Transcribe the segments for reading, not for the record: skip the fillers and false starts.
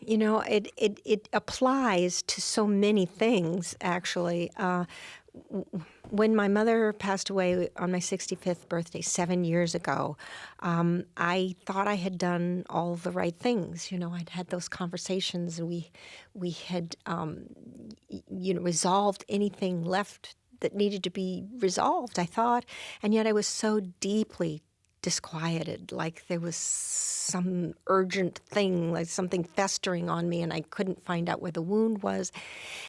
It applies to so many things, actually. When my mother passed away on my 65th birthday 7 years ago, I thought I had done all the right things. I'd had those conversations, and we had, resolved anything left that needed to be resolved, I thought. And yet I was so deeply disquieted, like there was some urgent thing, like something festering on me, and I couldn't find out where the wound was.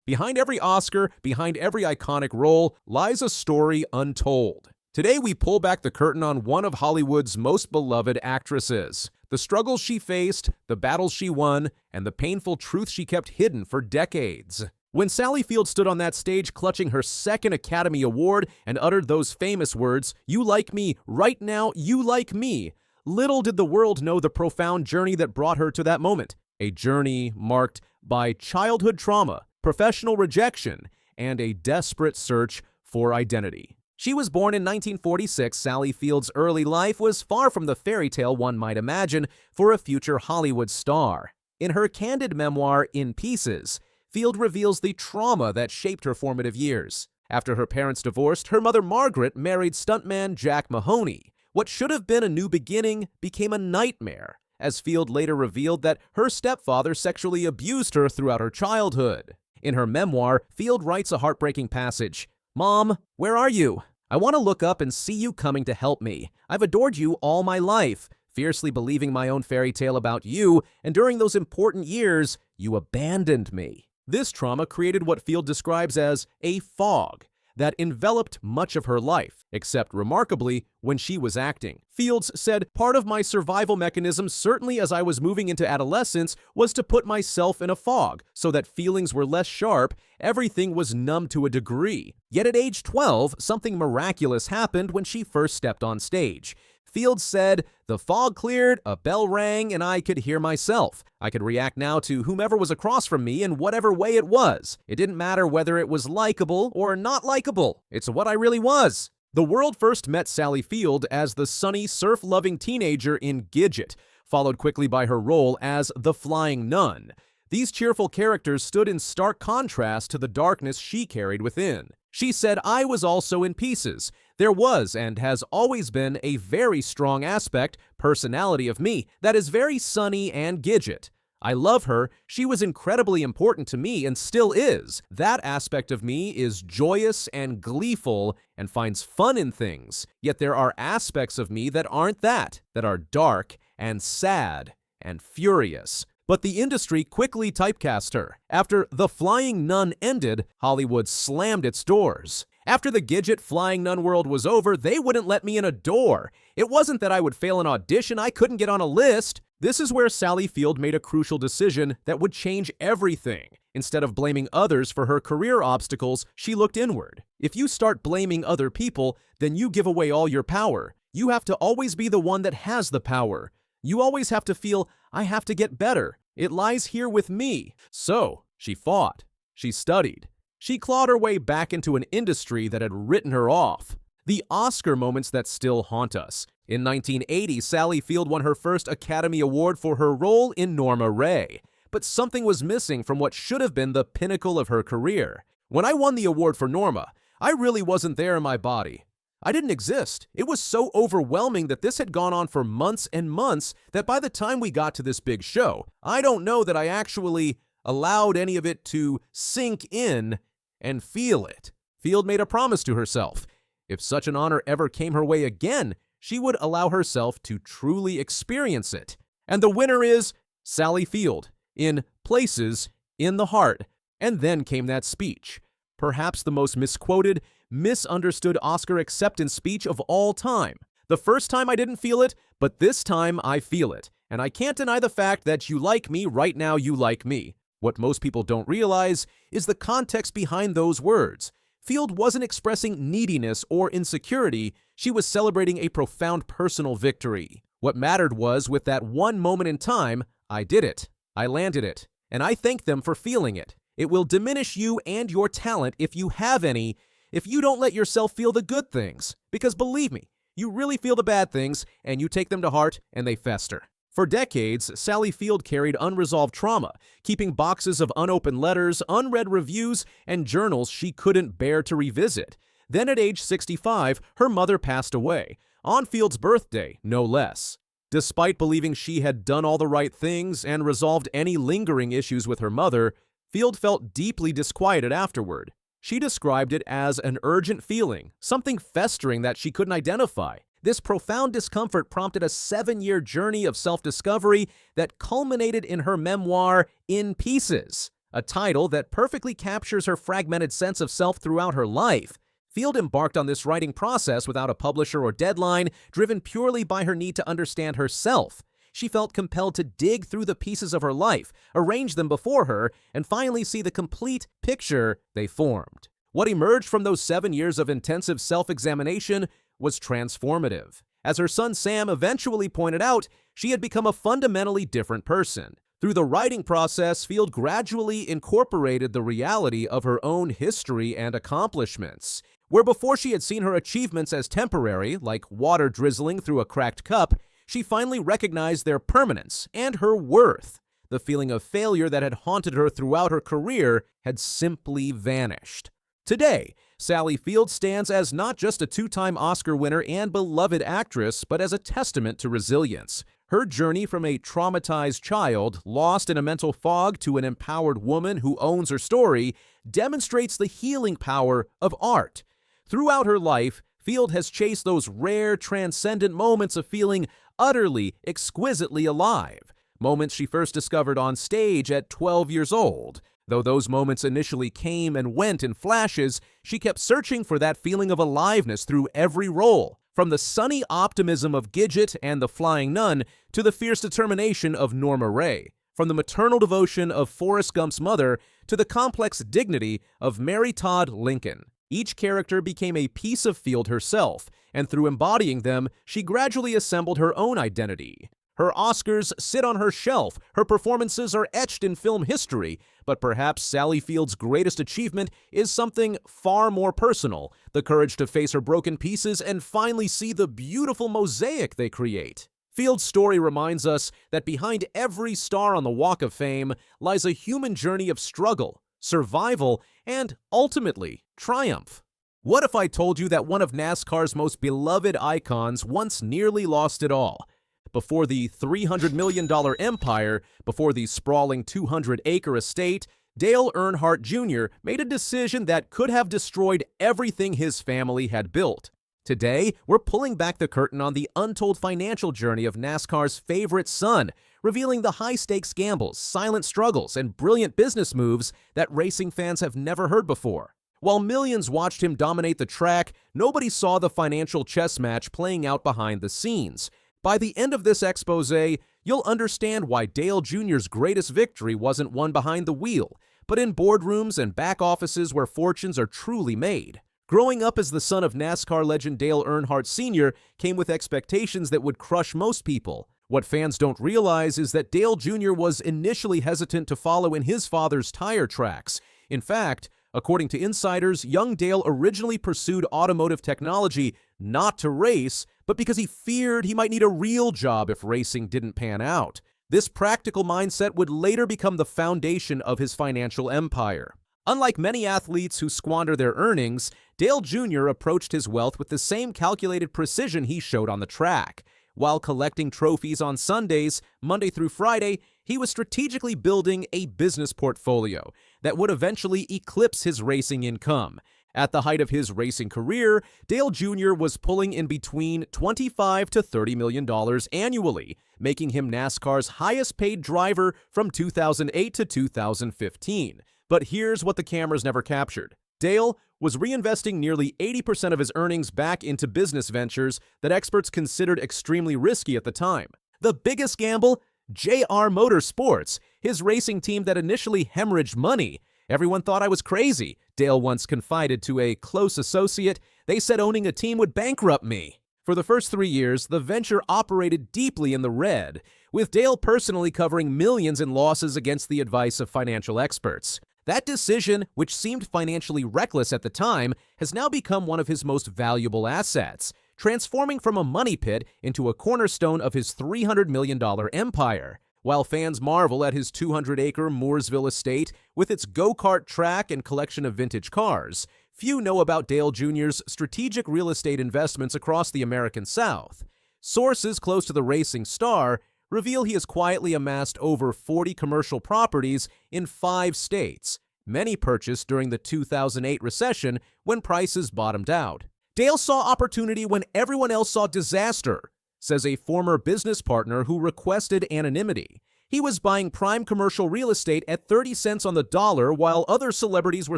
Behind every Oscar, behind every iconic role, lies a story untold. Today, we pull back the curtain on one of Hollywood's most beloved actresses. The struggles she faced, the battles she won, and the painful truth she kept hidden for decades. When Sally Field stood on that stage clutching her second Academy Award and uttered those famous words, "You like me, right now, you like me," little did the world know the profound journey that brought her to that moment. A journey marked by childhood trauma, professional rejection, and a desperate search for identity. She was born in 1946. Sally Field's early life was far from the fairy tale one might imagine for a future Hollywood star. In her candid memoir, In Pieces, Field reveals the trauma that shaped her formative years. After her parents divorced, her mother Margaret married stuntman Jack Mahoney. What should have been a new beginning became a nightmare, as Field later revealed that her stepfather sexually abused her throughout her childhood. In her memoir, Field writes a heartbreaking passage. "Mom, where are you? I want to look up and see you coming to help me. I've adored you all my life, fiercely believing my own fairy tale about you, and during those important years, you abandoned me." This trauma created what Field describes as a fog that enveloped much of her life, except remarkably when she was acting. Fields said, "Part of my survival mechanism, certainly as I was moving into adolescence, was to put myself in a fog so that feelings were less sharp, everything was numb to a degree." Yet at age 12, something miraculous happened when she first stepped on stage. Fields said, "The fog cleared, a bell rang, and I could hear myself. I could react now to whomever was across from me in whatever way it was. It didn't matter whether it was likable or not likable. It's what I really was." The world first met Sally Field as the sunny, surf-loving teenager in Gidget, followed quickly by her role as the Flying Nun. These cheerful characters stood in stark contrast to the darkness she carried within. She said, "I was also in pieces. There was and has always been a very strong aspect, personality of me that is very sunny and Gidget. I love her. She was incredibly important to me and still is. That aspect of me is joyous and gleeful and finds fun in things. Yet there are aspects of me that aren't that are dark and sad and furious." But the industry quickly typecast her. After The Flying Nun ended, Hollywood slammed its doors. After the Gidget Flying Nun world was over, they wouldn't let me in a door. It wasn't that I would fail an audition, I couldn't get on a list. This is where Sally Field made a crucial decision that would change everything. Instead of blaming others for her career obstacles, she looked inward. If you start blaming other people, then you give away all your power. You have to always be the one that has the power. You always have to feel, "I have to get better. It lies here with me." So, she fought. She studied. She clawed her way back into an industry that had written her off. The Oscar moments that still haunt us. In 1980, Sally Field won her first Academy Award for her role in Norma Ray. But something was missing from what should have been the pinnacle of her career. When I won the award for Norma, I really wasn't there in my body. I didn't exist. It was so overwhelming that this had gone on for months and months that by the time we got to this big show, I don't know that I actually allowed any of it to sink in and feel it. Field made a promise to herself. If such an honor ever came her way again, she would allow herself to truly experience it. And the winner is Sally Field in Places in the Heart. And then came that speech. Perhaps the most misquoted, misunderstood Oscar acceptance speech of all time. The first time I didn't feel it, but this time I feel it. And I can't deny the fact that you like me right now, you like me. What most people don't realize is the context behind those words. Field wasn't expressing neediness or insecurity, she was celebrating a profound personal victory. What mattered was, with that one moment in time, I did it. I landed it. And I thank them for feeling it. It will diminish you and your talent, if you have any, if you don't let yourself feel the good things. Because believe me, you really feel the bad things, and you take them to heart, and they fester. For decades, Sally Field carried unresolved trauma, keeping boxes of unopened letters, unread reviews, and journals she couldn't bear to revisit. Then at age 65, her mother passed away, on Field's birthday, no less. Despite believing she had done all the right things and resolved any lingering issues with her mother, Field felt deeply disquieted afterward. She described it as an urgent feeling, something festering that she couldn't identify. This profound discomfort prompted a 7-year journey of self-discovery that culminated in her memoir, In Pieces, a title that perfectly captures her fragmented sense of self throughout her life. Field embarked on this writing process without a publisher or deadline, driven purely by her need to understand herself. She felt compelled to dig through the pieces of her life, arrange them before her, and finally see the complete picture they formed. What emerged from those 7 years of intensive self-examination was transformative. As her son Sam eventually pointed out, she had become a fundamentally different person. Through the writing process, Field gradually incorporated the reality of her own history and accomplishments. Where before she had seen her achievements as temporary, like water drizzling through a cracked cup, she finally recognized their permanence and her worth. The feeling of failure that had haunted her throughout her career had simply vanished. Today, Sally Field stands as not just a 2-time Oscar winner and beloved actress, but as a testament to resilience. Her journey from a traumatized child, lost in a mental fog, to an empowered woman who owns her story, demonstrates the healing power of art. Throughout her life, Field has chased those rare, transcendent moments of feeling utterly, exquisitely alive. Moments she first discovered on stage at 12 years old. Though those moments initially came and went in flashes, she kept searching for that feeling of aliveness through every role. From the sunny optimism of Gidget and the Flying Nun to the fierce determination of Norma Ray. From the maternal devotion of Forrest Gump's mother to the complex dignity of Mary Todd Lincoln. Each character became a piece of Field herself, and through embodying them, she gradually assembled her own identity. Her Oscars sit on her shelf, her performances are etched in film history, but perhaps Sally Field's greatest achievement is something far more personal, the courage to face her broken pieces and finally see the beautiful mosaic they create. Field's story reminds us that behind every star on the Walk of Fame lies a human journey of struggle, survival, and ultimately, triumph. What if I told you that one of NASCAR's most beloved icons once nearly lost it all? Before the $300 million empire, before the sprawling 200-acre estate, Dale Earnhardt Jr. made a decision that could have destroyed everything his family had built. Today, we're pulling back the curtain on the untold financial journey of NASCAR's favorite son, revealing the high-stakes gambles, silent struggles, and brilliant business moves that racing fans have never heard before. While millions watched him dominate the track, nobody saw the financial chess match playing out behind the scenes. By the end of this expose, you'll understand why Dale Jr.'s greatest victory wasn't won behind the wheel, but in boardrooms and back offices where fortunes are truly made. Growing up as the son of NASCAR legend Dale Earnhardt Sr. came with expectations that would crush most people. What fans don't realize is that Dale Jr. was initially hesitant to follow in his father's tire tracks. In fact, according to insiders, young Dale originally pursued automotive technology not to race, but because he feared he might need a real job if racing didn't pan out. This practical mindset would later become the foundation of his financial empire. Unlike many athletes who squander their earnings, Dale Jr. approached his wealth with the same calculated precision he showed on the track. While collecting trophies on Sundays, Monday through Friday, he was strategically building a business portfolio that would eventually eclipse his racing income. At the height of his racing career, Dale Jr. was pulling in between $25 to $30 million annually, making him NASCAR's highest-paid driver from 2008 to 2015. But here's what the cameras never captured. Dale was reinvesting nearly 80% of his earnings back into business ventures that experts considered extremely risky at the time. The biggest gamble? JR Motorsports, his racing team that initially hemorrhaged money. Everyone thought I was crazy, Dale once confided to a close associate. They said owning a team would bankrupt me. For the first 3 years, the venture operated deeply in the red, with Dale personally covering millions in losses against the advice of financial experts. That decision, which seemed financially reckless at the time, has now become one of his most valuable assets. transforming from a money pit into a cornerstone of his $300 million empire. While fans marvel at his 200-acre Mooresville estate with its go-kart track and collection of vintage cars, few know about Dale Jr.'s strategic real estate investments across the American South. Sources close to the racing star reveal he has quietly amassed over 40 commercial properties in 5 states, many purchased during the 2008 recession when prices bottomed out. Dale saw opportunity when everyone else saw disaster, says a former business partner who requested anonymity. He was buying prime commercial real estate at 30 cents on the dollar while other celebrities were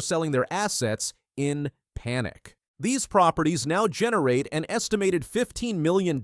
selling their assets in panic. These properties now generate an estimated $15 million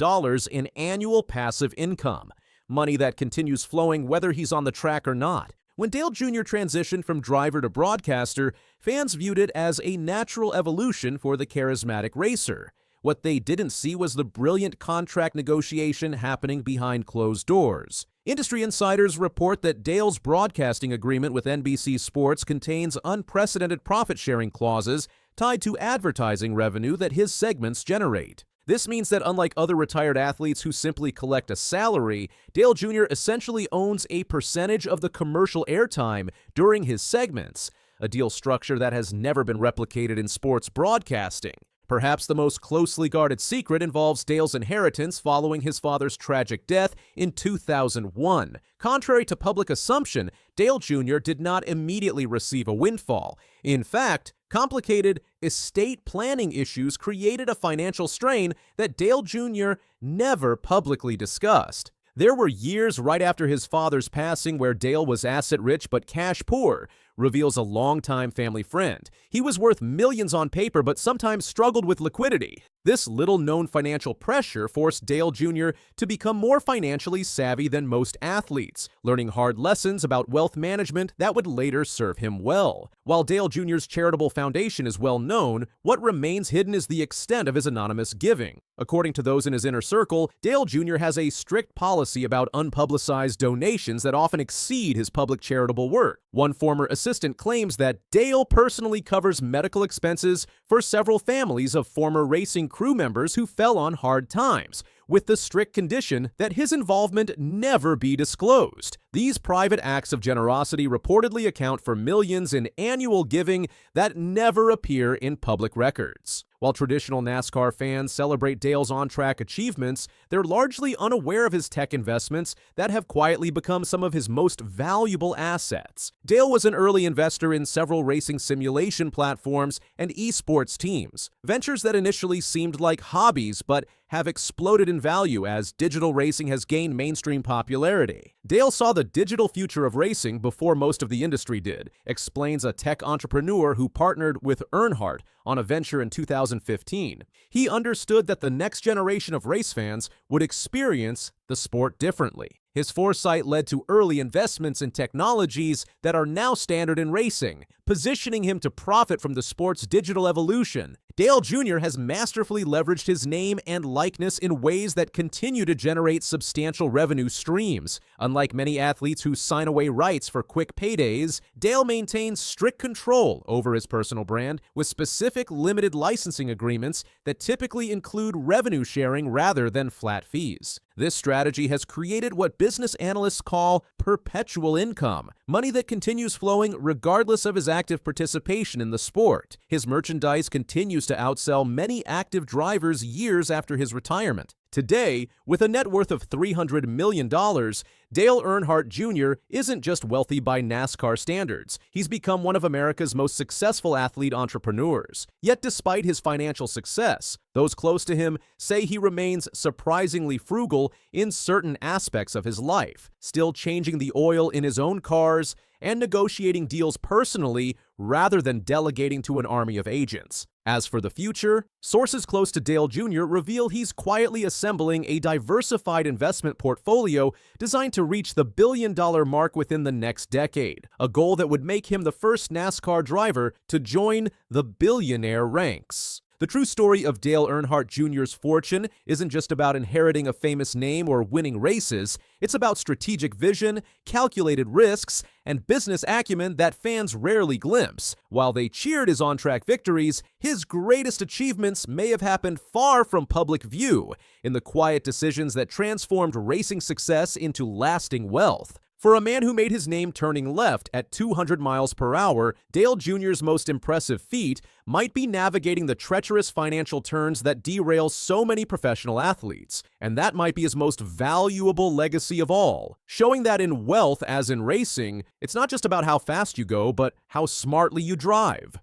in annual passive income, money that continues flowing whether he's on the track or not. When Dale Jr. transitioned from driver to broadcaster, fans viewed it as a natural evolution for the charismatic racer. What they didn't see was the brilliant contract negotiation happening behind closed doors. Industry insiders report that Dale's broadcasting agreement with NBC Sports contains unprecedented profit-sharing clauses tied to advertising revenue that his segments generate. This means that unlike other retired athletes who simply collect a salary, Dale Jr. essentially owns a percentage of the commercial airtime during his segments, a deal structure that has never been replicated in sports broadcasting. Perhaps the most closely guarded secret involves Dale's inheritance following his father's tragic death in 2001. Contrary to public assumption, Dale Jr. did not immediately receive a windfall. In fact, complicated estate planning issues created a financial strain that Dale Jr. never publicly discussed. There were years right after his father's passing where Dale was asset-rich but cash-poor, reveals a longtime family friend. He was worth millions on paper but sometimes struggled with liquidity. This little-known financial pressure forced Dale Jr. to become more financially savvy than most athletes, learning hard lessons about wealth management that would later serve him well. While Dale Jr.'s charitable foundation is well known, what remains hidden is the extent of his anonymous giving. According to those in his inner circle, Dale Jr. has a strict policy about unpublicized donations that often exceed his public charitable work. One former assistant claims that Dale personally covers medical expenses for several families of former racing crew members who fell on hard times, with the strict condition that his involvement never be disclosed. These private acts of generosity reportedly account for millions in annual giving that never appear in public records. While traditional NASCAR fans celebrate Dale's on-track achievements, they're largely unaware of his tech investments that have quietly become some of his most valuable assets. Dale was an early investor in several racing simulation platforms and esports teams, ventures that initially seemed like hobbies but have exploded in value as digital racing has gained mainstream popularity. Dale saw the digital future of racing before most of the industry did, explains a tech entrepreneur who partnered with Earnhardt on a venture in 2015. He understood that the next generation of race fans would experience the sport differently. His foresight led to early investments in technologies that are now standard in racing, positioning him to profit from the sport's digital evolution. Dale Jr. has masterfully leveraged his name and likeness in ways that continue to generate substantial revenue streams. Unlike many athletes who sign away rights for quick paydays, Dale maintains strict control over his personal brand with specific limited licensing agreements that typically include revenue sharing rather than flat fees. This strategy has created what business analysts call perpetual income, money that continues flowing regardless of his active participation in the sport. His merchandise continues to outsell many active drivers years after his retirement. Today, with a net worth of $300 million, Dale Earnhardt Jr. isn't just wealthy by NASCAR standards. He's become one of America's most successful athlete entrepreneurs. Yet despite his financial success, those close to him say he remains surprisingly frugal in certain aspects of his life, still changing the oil in his own cars and negotiating deals personally rather than delegating to an army of agents. As for the future, sources close to Dale Jr. reveal he's quietly assembling a diversified investment portfolio designed to reach the billion-dollar mark within the next decade, a goal that would make him the first NASCAR driver to join the billionaire ranks. The true story of Dale Earnhardt Jr.'s fortune isn't just about inheriting a famous name or winning races. It's about strategic vision, calculated risks, and business acumen that fans rarely glimpse. While they cheered his on-track victories, his greatest achievements may have happened far from public view, in the quiet decisions that transformed racing success into lasting wealth. For a man who made his name turning left at 200 miles per hour, Dale Jr.'s most impressive feat might be navigating the treacherous financial turns that derail so many professional athletes. And that might be his most valuable legacy of all, showing that in wealth, as in racing, it's not just about how fast you go, but how smartly you drive.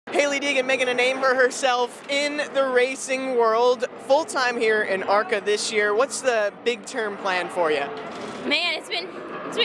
Hailie Deegan making a name for herself in the racing world, full-time here in ARCA this year. What's the big term plan for you? Man, it's been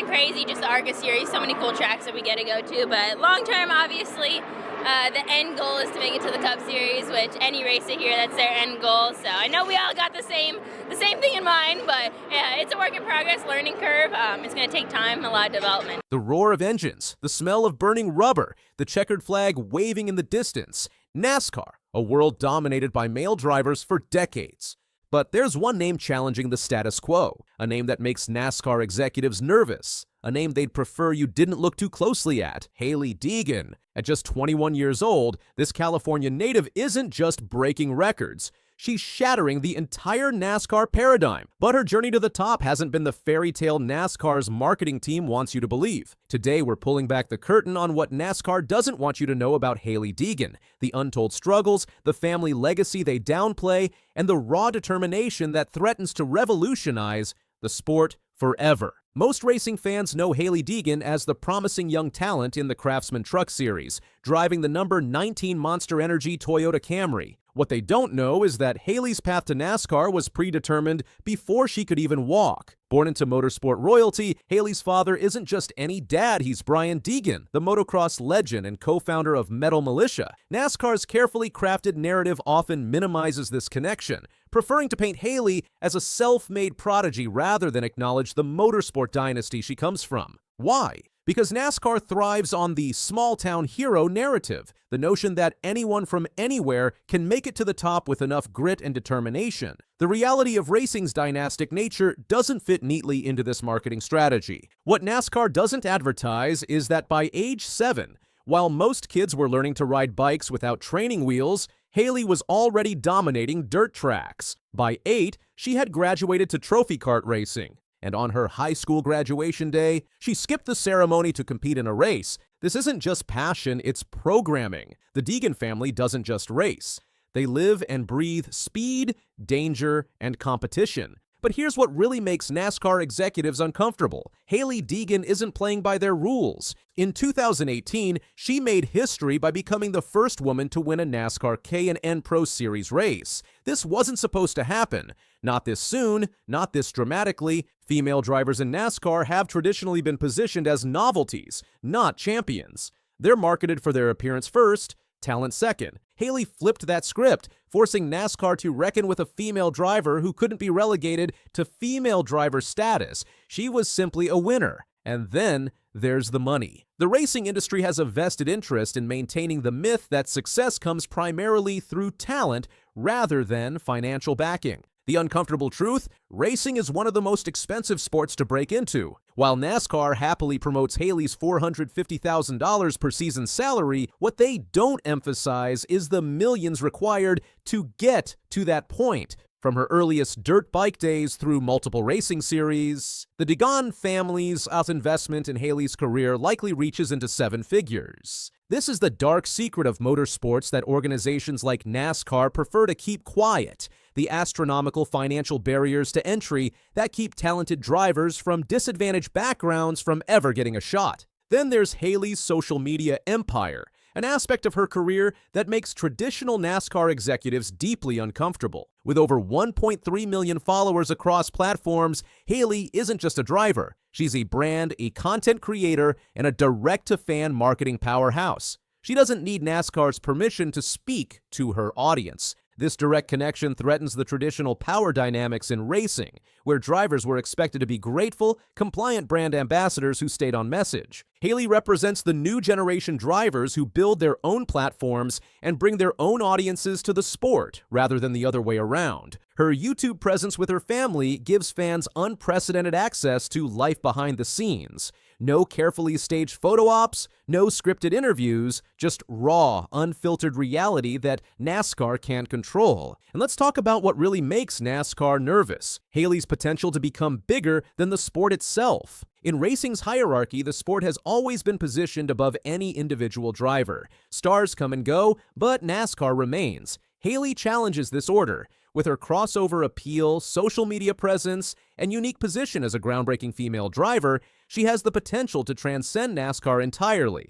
crazy, just the ARCA series, so many cool tracks that we get to go to, but long term, obviously, the end goal is to make it to the Cup Series, which any racer here, that's their end goal. So I know we all got the same thing in mind, but yeah, it's a work in progress, learning curve. It's going to take time, a lot of development. The roar of engines, the smell of burning rubber, the checkered flag waving in the distance. NASCAR, a world dominated by male drivers for decades. But there's one name challenging the status quo, a name that makes NASCAR executives nervous, a name they'd prefer you didn't look too closely at: Hailie Deegan. At just 21 years old, this California native isn't just breaking records. She's shattering the entire NASCAR paradigm. But her journey to the top hasn't been the fairy tale NASCAR's marketing team wants you to believe. Today, we're pulling back the curtain on what NASCAR doesn't want you to know about Hailie Deegan, the untold struggles, the family legacy they downplay, and the raw determination that threatens to revolutionize the sport forever. Most racing fans know Hailie Deegan as the promising young talent in the Craftsman Truck Series, driving the number 19 Monster Energy Toyota Camry. What they don't know is that Hailie's path to NASCAR was predetermined before she could even walk. Born into motorsport royalty, Hailie's father isn't just any dad, he's Brian Deegan, the motocross legend and co-founder of Metal Militia. NASCAR's carefully crafted narrative often minimizes this connection, preferring to paint Hailie as a self-made prodigy rather than acknowledge the motorsport dynasty she comes from. Why? Because NASCAR thrives on the small-town hero narrative, the notion that anyone from anywhere can make it to the top with enough grit and determination. The reality of racing's dynastic nature doesn't fit neatly into this marketing strategy. What NASCAR doesn't advertise is that by age 7, while most kids were learning to ride bikes without training wheels, Hailie was already dominating dirt tracks. By 8, she had graduated to trophy kart racing. And on her high school graduation day, she skipped the ceremony to compete in a race. This isn't just passion, it's programming. The Deegan family doesn't just race. They live and breathe speed, danger, and competition. But here's what really makes NASCAR executives uncomfortable. Hailie Deegan isn't playing by their rules. In 2018, she made history by becoming the first woman to win a NASCAR K&N Pro Series race. This wasn't supposed to happen. Not this soon, not this dramatically. Female drivers in NASCAR have traditionally been positioned as novelties, not champions. They're marketed for their appearance first, talent second. Hailie flipped that script, forcing NASCAR to reckon with a female driver who couldn't be relegated to female driver status. She was simply a winner. And then there's the money. The racing industry has a vested interest in maintaining the myth that success comes primarily through talent rather than financial backing. The uncomfortable truth? Racing is one of the most expensive sports to break into. While NASCAR happily promotes Hailie's $450,000 per season salary, what they don't emphasize is the millions required to get to that point. From her earliest dirt bike days through multiple racing series, the Deegan family's investment in Hailie's career likely reaches into 7 figures. This is the dark secret of motorsports that organizations like NASCAR prefer to keep quiet, the astronomical financial barriers to entry that keep talented drivers from disadvantaged backgrounds from ever getting a shot. Then there's Hailie's social media empire, an aspect of her career that makes traditional NASCAR executives deeply uncomfortable. With over 1.3 million followers across platforms, Hailie isn't just a driver. She's a brand, a content creator, and a direct-to-fan marketing powerhouse. She doesn't need NASCAR's permission to speak to her audience. This direct connection threatens the traditional power dynamics in racing, where drivers were expected to be grateful, compliant brand ambassadors who stayed on message. Hailie represents the new generation drivers who build their own platforms and bring their own audiences to the sport, rather than the other way around. Her YouTube presence with her family gives fans unprecedented access to life behind the scenes. No carefully staged photo ops, no scripted interviews, just raw, unfiltered reality that NASCAR can't control. And let's talk about what really makes NASCAR nervous: Haley's potential to become bigger than the sport itself. In racing's hierarchy, the sport has always been positioned above any individual driver. Stars come and go, but NASCAR remains. Haley challenges this order. With her crossover appeal, social media presence, and unique position as a groundbreaking female driver, she has the potential to transcend NASCAR entirely.